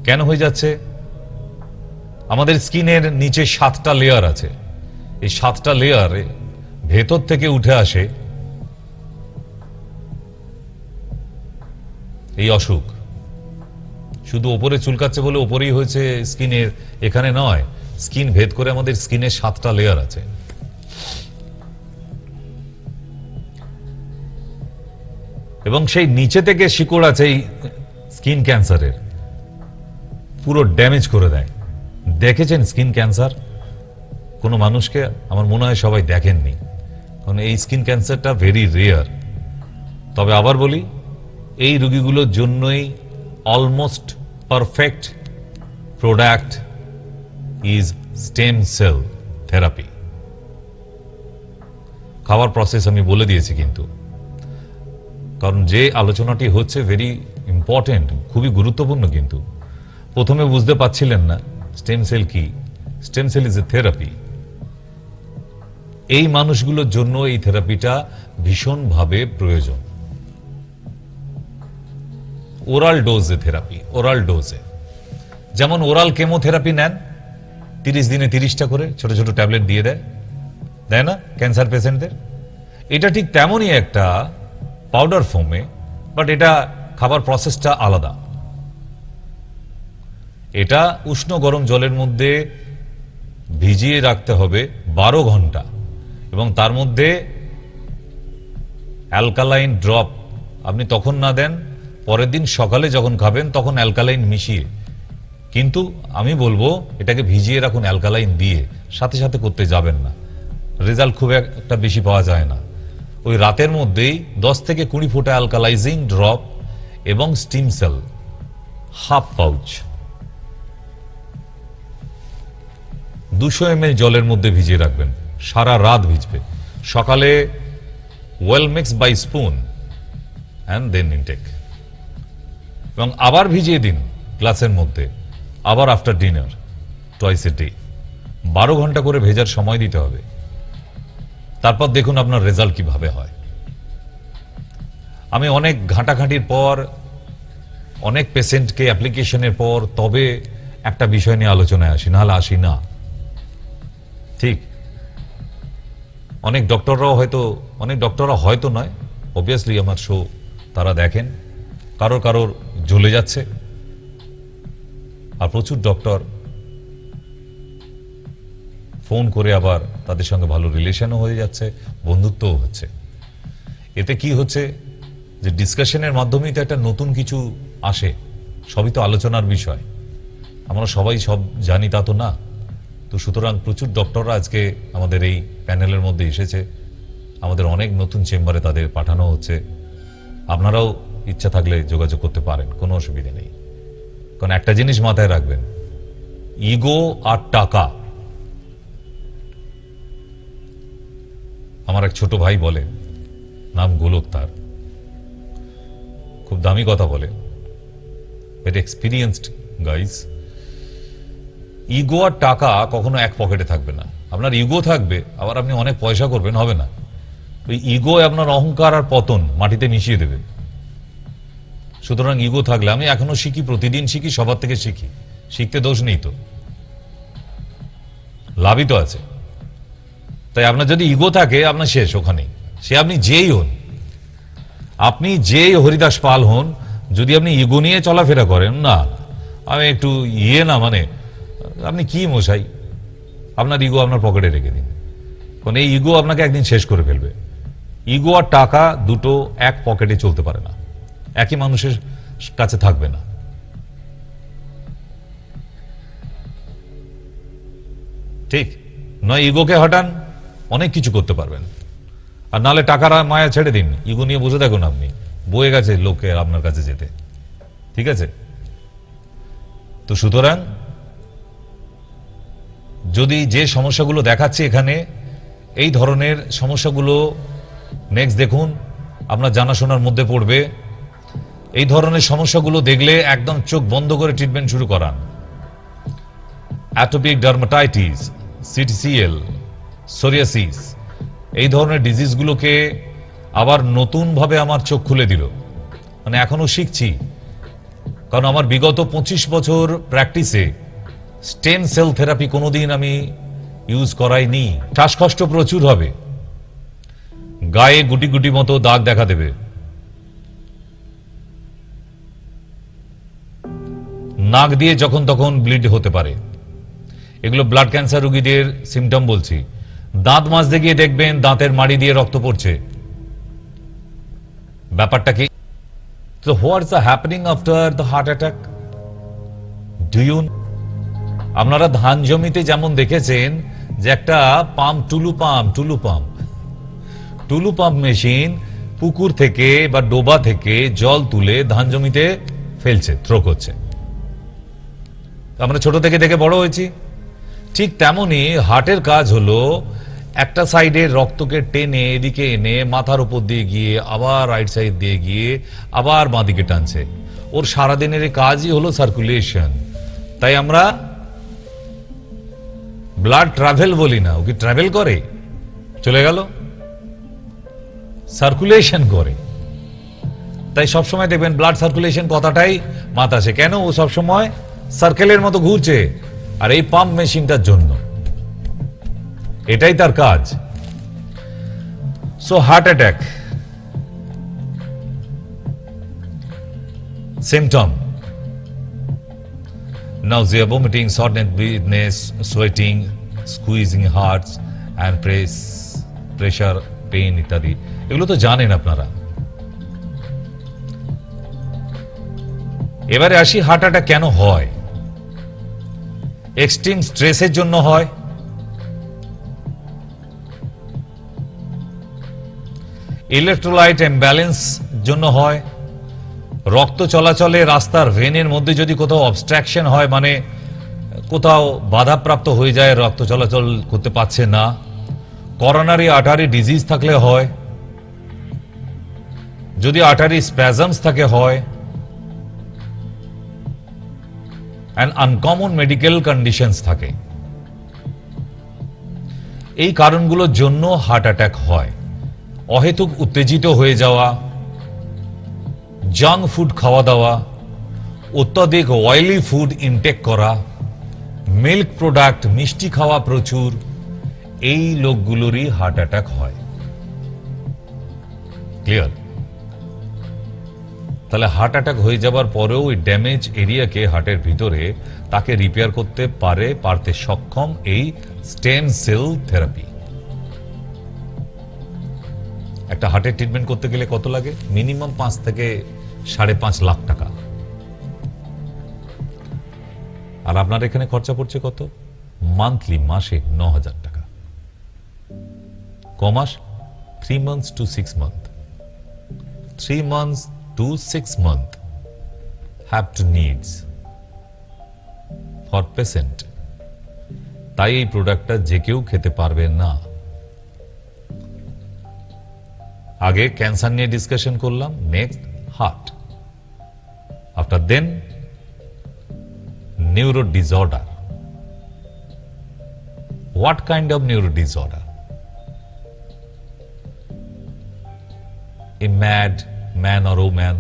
কেন হয়ে যাচ্ছে? আমাদের স্কিনের নিচে 7টা লেয়ার আছে। এই 7টা লেয়ারে ভেতর থেকে উঠে আসে এই অসুখ। শুধু ওপরে চুলকাচ্ছে বলে ওপরেই হয়েছে স্কিনের, এখানে নয়। স্কিন ভেদ করে আমাদের স্কিনের 7টা লেয়ার আছে। এবং সেই নিচে থেকে শিকড় আছে এই স্কিন ক্যান্সারের, পুরো ড্যামেজ করে দেয়। দেখেছেন স্কিন ক্যান্সার কোনো মানুষকে? আমার মনে হয় সবাই দেখেননি, কারণ এই স্কিন ক্যান্সারটা ভেরি রেয়ার। তবে আবার বলি, এই রোগীগুলোর জন্যই almost perfect product is stem cell therapy. খাওয়ার প্রসেস আমি বলে দিয়েছি কিন্তু, কারণ যে আলোচনাটি হচ্ছে ভেরি ইম্পর্টেন্ট, খুবই গুরুত্বপূর্ণ। কিন্তু প্রথমে বুঝতে পারছিলেন না স্টেম সেল কি। Stem cell is a therapy. এই মানুষগুলোর জন্য এই থেরাপিটা ভীষণভাবে প্রয়োজন। ওরাল ডোজে থেরাপি, ওরাল ডোজে। যেমন ওরাল কেমোথেরাপি নেন, 30 দিনে 30টা করে ছোট ছোট ট্যাবলেট দিয়ে দেয় না ক্যান্সার পেশেন্টদের? এটা ঠিক তেমনই একটা পাউডার ফর্মে, বাট এটা খাবার প্রসেসটা আলাদা। এটা উষ্ণ গরম জলের মধ্যে ভিজিয়ে রাখতে হবে 12 ঘন্টা, এবং তার মধ্যে অ্যালকালাইন ড্রপ আপনি তখন না দেন, পরের দিন সকালে যখন খাবেন তখন অ্যালকালাইন মিশিয়ে। কিন্তু আমি বলবো এটাকে ভিজিয়ে রাখুন অ্যালকালাইন দিয়ে, সাথে সাথে করতে যাবেন না, রেজাল্ট খুব একটা বেশি পাওয়া যায় না। ওই রাতের মধ্যেই 10 থেকে 20 ফোঁটা অ্যালকালাইজিং ড্রপ এবং stem cell half pouch 200 ml জলের মধ্যে ভিজিয়ে রাখবেন, সারা রাত ভিজবে। সকালে well mix by spoon and then intake, এবং আবার ভিজিয়ে দিন গ্লাসের মধ্যে, আবার after dinner, twice a day. 12 ঘন্টা করে ভেজার সময় দিতে হবে। তারপর দেখুন আপনার রেজাল্ট কিভাবে হয়। আমি অনেক ঘাঁটাঘাঁটির পর, অনেক পেশেন্টকে অ্যাপ্লিকেশনের পর তবে একটা বিষয় নিয়ে আলোচনায় আসি, নাহলে আসি না। ঠিক অনেক ডক্টররা হয়তো নয়, অবভিয়াসলি আমার শো তারা দেখেন, কারোর জ্বলে যাচ্ছে, আর প্রচুর ডক্টর ফোন করে আবার তাদের সঙ্গে ভালো রিলেশনও হয়ে যাচ্ছে, বন্ধুত্বও হচ্ছে। এতে কি হচ্ছে যে ডিসকাশনের মাধ্যমেই তো একটা নতুন কিছু আসে। সবই তো আলোচনার বিষয়, আমরা সবাই সব জানি তা তো না। তো সুতরাং প্রচুর ডক্টররা আজকে আমাদের এই প্যানেলের মধ্যে এসেছে, আমাদের অনেক নতুন চেম্বারে তাদের পাঠানো হচ্ছে। আপনারাও ইচ্ছা থাকলে যোগাযোগ করতে পারেন, কোনো অসুবিধা নেই। কারণ একটা জিনিস মাথায় রাখবেন, ইগো আর টাকা। আমার এক ছোট ভাই বলে, নাম গোলক তার, খুব দামি কথা বলে, ভেরি এক্সপিরিয়েন্সড গাইজ। ইগো আর টাকা কখনো এক পকেটে থাকবে না। আপনার ইগো থাকবে, আবার আপনি অনেক পয়সা করবেন, হবে না। ওই ইগো আপনার অহংকার আর পতন মাটিতে মিশিয়ে দেবে। সুতরাং ইগো থাকলে, আমি এখনো শিখি, প্রতিদিন শিখি, সবার থেকে শিখি, শিখতে দোষ নেই তো, লাভই তো আছে। তাই আপনার যদি ইগো থাকে, আপনার শেষ ওখানেই। সে আপনি যেই হন, আপনি যেই হরিদাস পাল হন, যদি আপনি ইগো নিয়ে চলাফেরা করেন, না আমি একটু না, মানে আপনি কি মশাই, আপনার ইগো আপনার পকেটে রেখে দিন, কারণ এই ইগো আপনাকে একদিন শেষ করে ফেলবে। ইগো আর টাকা দুটো এক পকেটে চলতে পারে না, একই মানুষের কাছে থাকবে না। ঠিক নয়? ইগোকে হটান, অনেক কিছু করতে পারবেন। আর নালে টাকার মায়া ছেড়ে দিন, ইগো নিয়ে বসে থাকুন, আপনি বয়ে গেছে লোককে আপনার কাছে যেতে। ঠিক আছে? তো সুতরাং যদি যে সমস্যাগুলো দেখাচ্ছে এখানে, এই ধরনের সমস্যাগুলো নেক্সট দেখুন, আপনার জানাশোনার মধ্যে পড়বে। এই ধরনের সমস্যাগুলো দেখলে একদম চোখ বন্ধ করে ট্রিটমেন্ট শুরু করান। অ্যাটোপিক ডার্মাটাইটিস, সিটিসিএল, সোরিয়াসিস, এই ধরনের ডিজিজগুলোকে আবার নতুনভাবে আমার চোখ খুলে দিল। মানে এখনো শিখছি, কারণ আমার বিগত 25 বছর প্র্যাকটিসে স্টেম সেল থেরাপি কোনোদিন আমি ইউজ করাইনি। শ্বাসকষ্ট প্রচুর হবে, গায়ে গুটি গুটি মতো দাগ দেখা দেবে, নাক দিয়ে যখন তখন ব্লিড হতে পারে। এগুলো ব্লাড ক্যান্সার রোগীদের সিমটম বলছি। দাঁত মাজতে গিয়ে দেখবেন দাঁতের মাড়ি দিয়ে রক্ত পড়ছে। ব্যাপারটা কি? So what's the happening after the heart attack? Do you? আপনারা ধান জমিতে যেমন দেখেছেন যে একটা পাম্প, টুলু পাম্প মেশিন পুকুর থেকে বা ডোবা থেকে জল তুলে ধান জমিতে ফেলছে, থ্রো করছে। আমরা ছোট থেকে দেখে বড় হয়েছি। ঠিক তেমনি হার্টের কাজ হলো একটা সাইডে রক্তকে টেনে এদিকে এনে মাথার উপর দিয়ে গিয়ে আবার রাইট সাইড দিয়ে গিয়ে আবার বাঁদিকে টানছে। ওর সারাদিনের কাজই হলো সার্কুলেশন। তাই আমরা ব্লাড ট্রাভেল বলি না, ও কি ট্রাভেল করে চলে গেল? সার্কুলেশন করে। তাই সবসময় দেখবেন ব্লাড সার্কুলেশন কথাটাই মাথা আসে। কেন? ও সবসময় সার্কেলের মতো ঘুরছে, আর এই পাম্প মেশিনটার জন্য এটাই তার কাজ। So heart attack symptom: nausea, vomiting, shortness, weakness, sweating, squeezing hearts and pressure, pain ইত্যাদি। এগুলো তো জানেন আপনারা। এবারে আসি হার্ট অ্যাটাক কেন হয়। এক্সট্রিম স্ট্রেসের জন্য হয়, ইলেকট্রোলাইট ইমব্যালেন্স জন্য হয়, রক্ত চলাচলে রাস্তার ভেনের মধ্যে যদি কোথাও অবস্ট্রাকশন হয়, মানে কোথাও বাধাপ্রাপ্ত হয়ে যায়, রক্ত চলাচল করতে পারছে না, করোনারি আর্টারি ডিজিজ থাকলে হয়, যদি আর্টারি স্প্যাজমস থাকে হয়, and uncommon medical conditions থাকে। এই কারণগুলোর জন্য হার্ট অ্যাটাক হয়। অহেতুক উত্তেজিত হয়ে যাওয়া, জাঙ্ক ফুড খাওয়া দাওয়া, অত্যাধিক অয়েলি ফুড ইনটেক করা, মিল্ক প্রোডাক্ট, মিষ্টি খাওয়া প্রচুর, এই লোকগুলোরই হার্ট অ্যাটাক হয়। ক্লিয়ার? তাহলে হার্ট অ্যাটাক হয়ে যাবার পরেও ওই ড্যামেজ এরিয়াকে হার্টের ভিতরে তাকে রিপেয়ার করতে পারতে সক্ষম এই স্টেম সেল থেরাপি। একটা হার্টের ট্রিটমেন্ট করতে গেলে কত লাগে? মিনিমাম 5 থেকে 5.5 লাখ টাকা। আর আপনার এখানে খরচা পড়ছে কত? মান্থলি, মাসে 9,000 টাকা। কমাস? 3 months to 6 months। 3 months to 6 months have to needs for patient। তাই এই প্রোডাক্টটা যে কেউ খেতে পারবে না। আগে ক্যান্সার নিয়ে ডিসকাশন করলাম, next heart, after then neuro disorder. What kind of neuro disorder? A mad man or woman,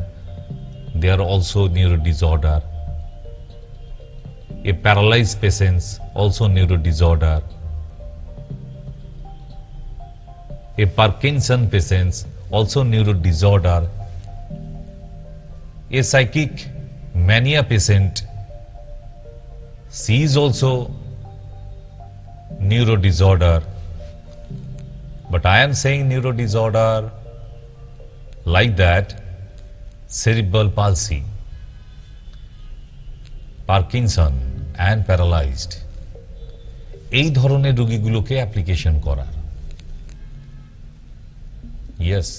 they are also neuro disorder. A paralyzed patients, also neuro disorder. A Parkinson patients, also neuro disorder. A psychic mania patient, she is also neuro disorder. But I am saying neuro disorder like that, cerebral palsy, Parkinson and paralyzed, এই ধরনের রোগীগুলোকে application করার। Yes.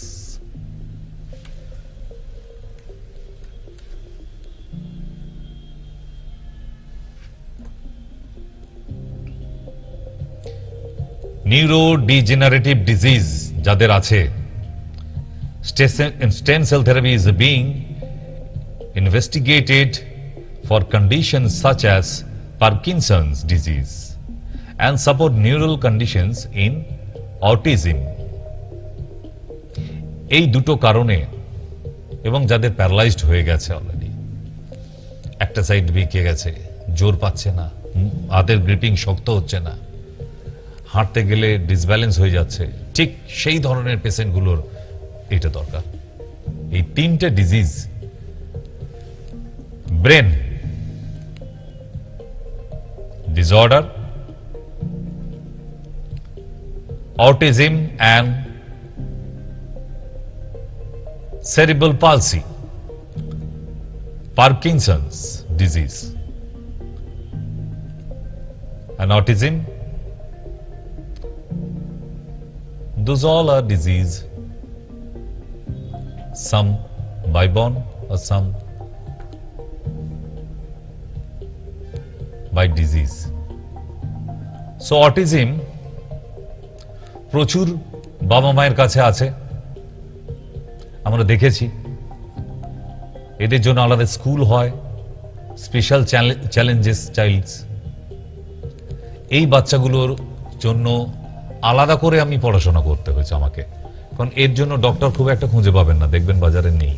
Neurodegenerative disease যাদের আছে, stem cell therapy is being investigated for conditions such as Parkinson's disease and support neural conditions in autism. এই দুটো কারণে, এবং যাদের প্যারালাইজড হয়ে গেছে অলরেডি, একটা সাইড বেঁকে গেছে, জোর পাচ্ছে না, হাতের গ্রিপিং শক্ত হচ্ছে না, হাঁটতে গেলে ডিসব্যালেন্স হয়ে যাচ্ছে, ঠিক সেই ধরনের পেশেন্টগুলোর এটা দরকার। এই তিনটে disease, brain disorder, autism and cerebral palsy, Parkinson's disease, and autism, those all are disease, some by born or some by disease. So autism প্রচুর বাবা মায়ের কাছে আছে, আমরা দেখেছি। এদের জন্য আলাদা স্কুল হয়, স্পেশাল চ্যালেঞ্জেস চাইল্ডস। এই বাচ্চাগুলোর জন্য আলাদা করে আমি পড়াশোনা করতে হয়েছে আমাকে, কারণ এর জন্য ডক্টর খুব একটা খুঁজে পাবেন না, দেখবেন বাজারে নেই।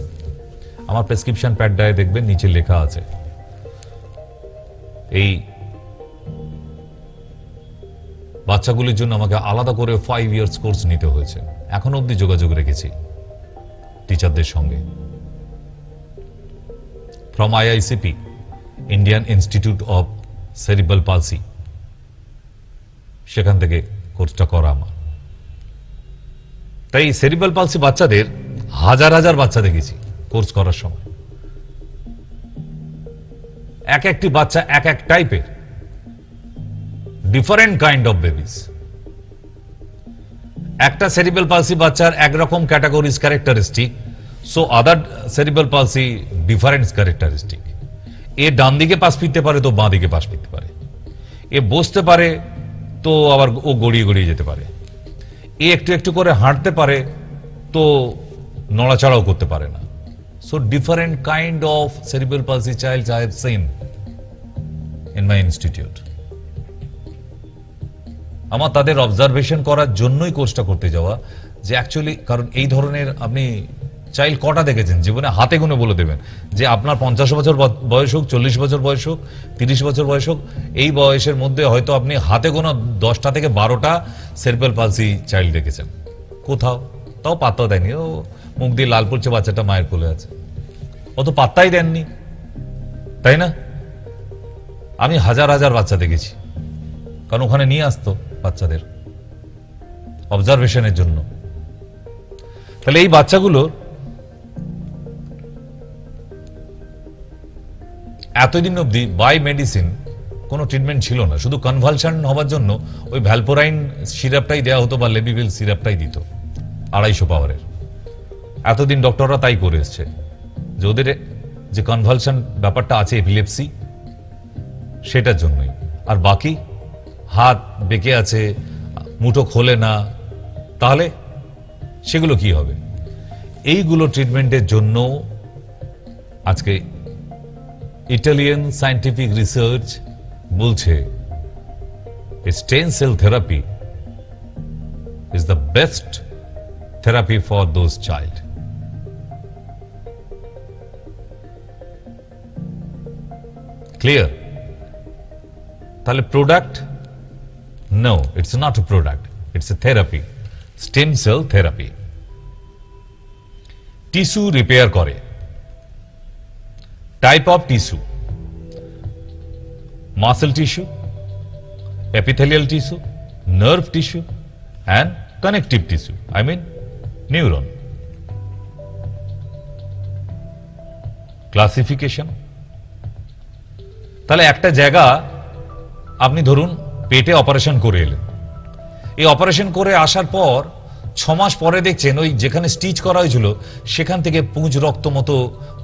আমার প্রেসক্রিপশন প্যাডটায় দেখবেন নিচে লেখা আছে এই বাচ্চাগুলির জন্য আমাকে আলাদা করে 5 ইয়ার্স কোর্স নিতে হয়েছে। এখন অবধি যোগাযোগ রেখেছি টিচারদের সঙ্গে। From আইআইসিপি, Indian institute of cerebral palsy, সেখান থেকে কোর্সটা করা আমার। তাই সেরিব্রাল পালসি বাচ্চাদের হাজার হাজার বাচ্চা দেখেছি কোর্স করার সময়। এক একটি বাচ্চা এক এক টাইপের, ডিফারেন্ট কাইন্ড অফ বেবিস। একটা সেরিব্রাল পালসি বাচ্চার একরকম categories characteristic, so other cerebral palsy different characteristic. এ ডান দিকে পাশ ফিরতে পারে তো বাঁ দিকে পাশ ফিরতে পারে, এ বসতে পারে তো আবার ও গড়িয়ে গড়িয়ে যেতে পারে, এ একটু একটু করে হাঁটতে পারে তো নড়াচড়াও করতে পারে না। So different kind of cerebral palsy child I have seen in my institute. আমার তাদের অবজারভেশন করার জন্যই কোর্সটা করতে যাওয়া, যে অ্যাকচুয়ালি, কারণ এই ধরনের আপনি চাইল্ড কটা দেখেছেন জীবনে, হাতে গুনে বলে দেবেন যে আপনার 50 বছর বয়স হোক, 40 বছর বয়স হোক, 30 বছর বয়স হোক, এই বয়সের মধ্যে হয়তো আপনি হাতে গোনা 10টা থেকে 12টা সেরিব্রাল পালসি চাইল্ড দেখেছেন কোথাও। তাও পাত্তা দেয়নি, ও মুখ দিয়ে লাল পড়ছে, বাচ্চাটা মায়ের কোলে আছে, অত পাত্তাই দেননি, তাই না? আমি হাজার হাজার বাচ্চা দেখেছি, কারণ ওখানে নিয়ে আসতো বাচ্চাদের অবজারভেশনের জন্য। তাহলে এই বাচ্চাগুলোর এতদিন অবধি বাই মেডিসিন কোনো ট্রিটমেন্ট ছিল না, শুধু কনভালশন হওয়ার জন্য ওই ভ্যালপোরাইন সিরাপটাই দেওয়া হতো বা লেবিভিল সিরাপটাই দিত 250 পাওয়ারের। এতদিন ডক্টররা তাই করে এসছে যে ওদের যে কনভালশন ব্যাপারটা আছে, এপিলেপসি, সেটার জন্যই। আর বাকি হাত বেঁকে আছে, মুঠো খোলে না, তাহলে সেগুলো কি হবে? এইগুলো ট্রিটমেন্টের জন্য আজকে ইটালিয়ান সায়েন্টিফিক রিসার্চ বলছে stem cell therapy is the best therapy for those child. Clear? তাহলে product? No, it's not a product, it's a therapy, stem cell therapy. Tissue repair করে। Type of tissue: muscle tissue, epithelial tissue, nerve tissue and connective tissue, I mean neuron. Classification, তাহলে একটা জায়গা আপনি ধরুন পেটে operation করে এলেন, এই অপারেশন করে আসার পর 6 মাস পরে দেখছেন ওই যেখানে স্টিচ করা হয়েছিল সেখান থেকে পুঁজ রক্ত মতো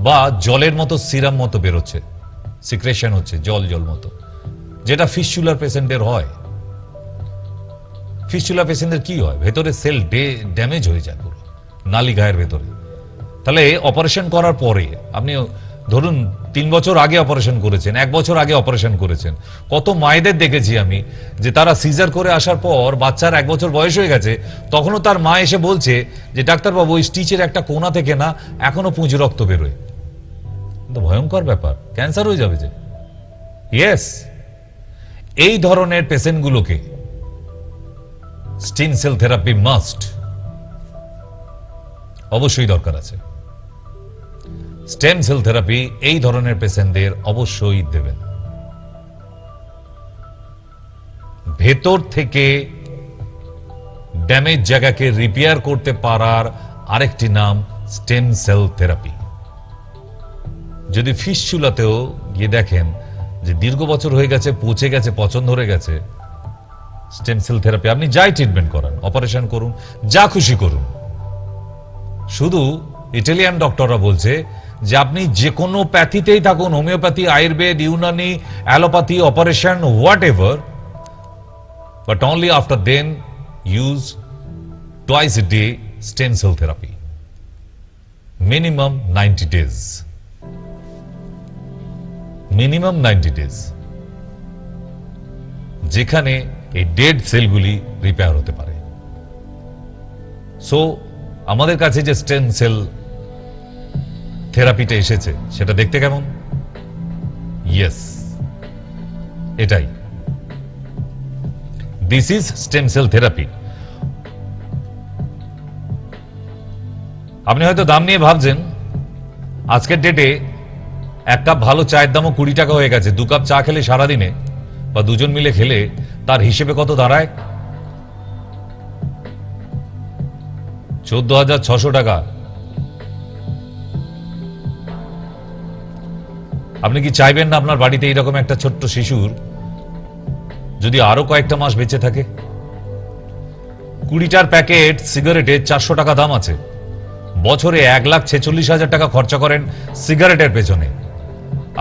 বা জলের মতো সিরাম মতো বেরোচ্ছে, সিক্রেশন হচ্ছে জল জল মতো, যেটা ফিস্চুলার পেশেন্টের হয়। ফিস্চুলার পেশেন্টের কি হয়, ভেতরে সেল ড্যামেজ হয়ে যায় পুরো নালী গায়ের ভেতরে। তাহলে অপারেশন করার পরে আপনি ধরুন 3 বছর আগে অপারেশন করেছেন, 1 বছর আগে অপারেশন করেছেন, কত মায়েদের দেখেছি আমি যে তারা সিজার করে আসার পর বাচ্চার 1 বছর বয়স হয়ে গেছে, তখনও তার মা এসে বলছে যে ডাক্তারবাবু ওই স্টিচের একটা কোণা থেকে না এখনো পুঁজ রক্ত বেরোয়। ভয়ঙ্কর ব্যাপার, ক্যান্সার হয়ে যাবে যে। ইয়েস, এই ধরনের পেশেন্টগুলোকে স্টেম সেল থেরাপি মাস্ট, অবশ্যই দরকার আছে। স্টেম সেল থেরাপি এই ধরনের পেশেন্টদের অবশ্যই দেবেন। ভেতর থেকে ড্যামেজ জায়গাকে রিপেয়ার করতে পারার আরেকটি নাম স্টেম সেল থেরাপি। যদি ফিস্চুলাতেও গিয়ে দেখেন যে দীর্ঘ বছর হয়ে গেছে, পচে গেছে, পচন ধরে গেছে, স্টেম সেল থেরাপি আপনি যাই ট্রিটমেন্ট করান, অপারেশন করুন, যা খুশি করুন, শুধু ইটালিয়ান ডক্টররা বলছে যে আপনি যে কোনো প্যাথিতেই থাকুন, homeopathy, Ayurveda, Unani, allopathy, operation, whatever, but only after then use twice a day stem cell therapy, minimum 90 days, minimum 90 days, যেখানে এই ডেড সেলগুলি রিপেয়ার হতে পারে। সো আমাদের কাছে যে স্টেম সেল থেরাপিটা এসেছে সেটা দেখতে কেমন? ইয়েস, এটাই, this is stem cell therapy. আপনি হয়তো দাম নিয়ে ভাবছেন, আজকের ডেটে 1 কাপ ভালো চায়ের দামও 20 টাকা হয়ে গেছে। 2 কাপ চা খেলে সারাদিনে বা দুজন মিলে খেলে তার হিসেবে কত দাঁড়ায়? 14,600 টাকা। আপনি কি চাইবেন না আপনার বাড়িতে এইরকম একটা ছোট্ট শিশুর যদি আরো কয়েকটা মাস বেঁচে থাকে? 20টার প্যাকেট সিগারেটের 400 টাকা দাম আছে, বছরে 1,46,000 টাকা খরচা করেন সিগারেটের পেছনে।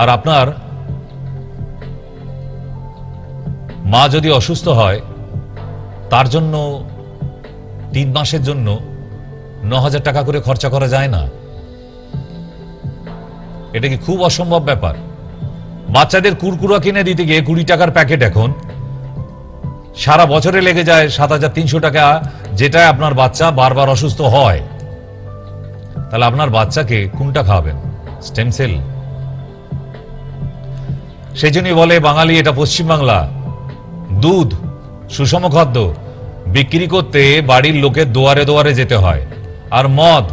আর আপনার মা যদি অসুস্থ হয়, তার জন্য 3 মাসের জন্য 9,000 টাকা করে খরচা করা যায় না? এটা কি খুব অসম্ভব ব্যাপার? বাচ্চাদের কুরকুরা কিনে দিতে গিয়ে 20 টাকার প্যাকেট এখন সারা বছরে লেগে যায় 7,300 টাকা, যেটা আপনার বাচ্চা বারবার অসুস্থ হয়। তাহলে আপনার বাচ্চাকে কোনটা খাওয়াবেন? Stem cell? সেই জন্যই বলে বাঙালি, এটা পশ্চিমবাংলা, দুধ সুষম খাদ্য বিক্রি করতে বাড়ির লোকের দুয়ারে দুয়ারে যেতে হয়, আর মদ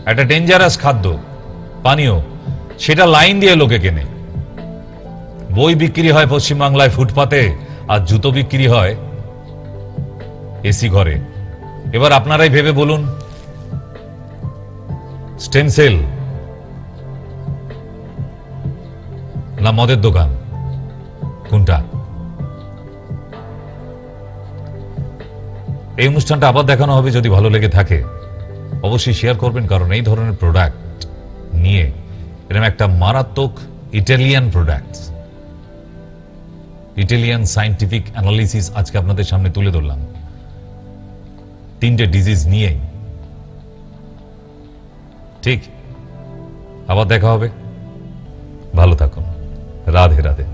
একটা ডেঞ্জারাস খাদ্য পানীয়, সেটা লাইন দিয়ে লোকে কেনে। বই বিক্রি হয় পশ্চিমবাংলায় ফুটপাতে, আর জুতো বিক্রি হয় এসি ঘরে। এবার আপনারাই ভেবে বলুন, স্টেম সেল না মদের দোকান, কোনটা? এই অনুষ্ঠানটা আবার দেখানো হবে, যদি ভালো লেগে থাকে অবশ্যই শেয়ার করবেন, কারণ এই ধরনের প্রোডাক্ট নিয়ে এরকম একটা মারাত্মক Italian product, Italian scientific analysis আজকে আপনাদের সামনে তুলে ধরলাম 3টে ডিজিজ নিয়েই। ঠিক, আবার দেখা হবে, ভালো থাকুন, রাধে রাধে।